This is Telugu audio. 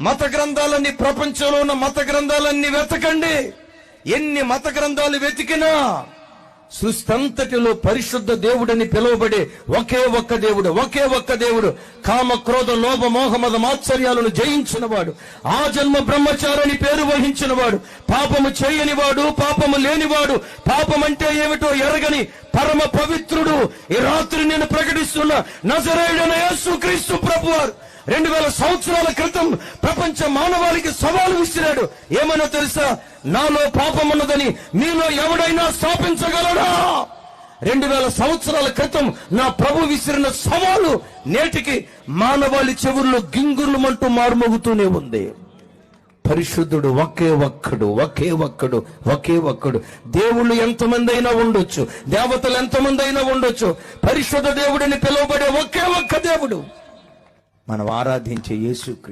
మత గ్రంథాలన్నీ, ప్రపంచంలో ఉన్న మత గ్రంథాలన్నీ వెతకండి. ఎన్ని మత గ్రంథాలు వెతికినా సృష్టి అంతటిలో పరిశుద్ధ దేవుడని పిలువబడే ఒకే ఒక్క దేవుడు, ఒకే ఒక్క దేవుడు. కామ క్రోధ లోభ మోహ మద మాత్సర్యాలను జయించిన వాడు, ఆ జన్మ బ్రహ్మచారిని పేరు వహించిన వాడు, పాపము చేయని వాడు, పాపము లేనివాడు, పాపం అంటే ఏమిటో ఎరగని పరమ పవిత్రుడు. ఈ రాత్రి నేను ప్రకటిస్తున్న నజరేయుడైన యేసుక్రీస్తు ప్రభువారు 2000 సంవత్సరాల క్రితం ప్రపంచ మానవాళికి సవాలు విసిరాడు. ఏమన్నా తెలుసా? నాలో పాపం ఉన్నదని మీలో ఎవడైనా స్థాపించగలడా? 2000 సంవత్సరాల క్రితం నా ప్రభు విసిరిన సవాలు నేటికి మానవాళి చెవుల్లో గింగుర్లమంటూ మారుమోగుతూనే ఉంది. పరిశుద్ధుడు ఒకే ఒక్కడు, ఒకే ఒక్కడు, ఒకే ఒక్కడు. దేవుళ్ళు ఎంతమంది అయినా ఉండొచ్చు, దేవతలు ఎంతమంది అయినా ఉండొచ్చు, పరిశుద్ధ దేవుడిని పిలువబడే ఒకే ఒక్క దేవుడు మనం ఆరాధించే యేసుక్రీస్తు.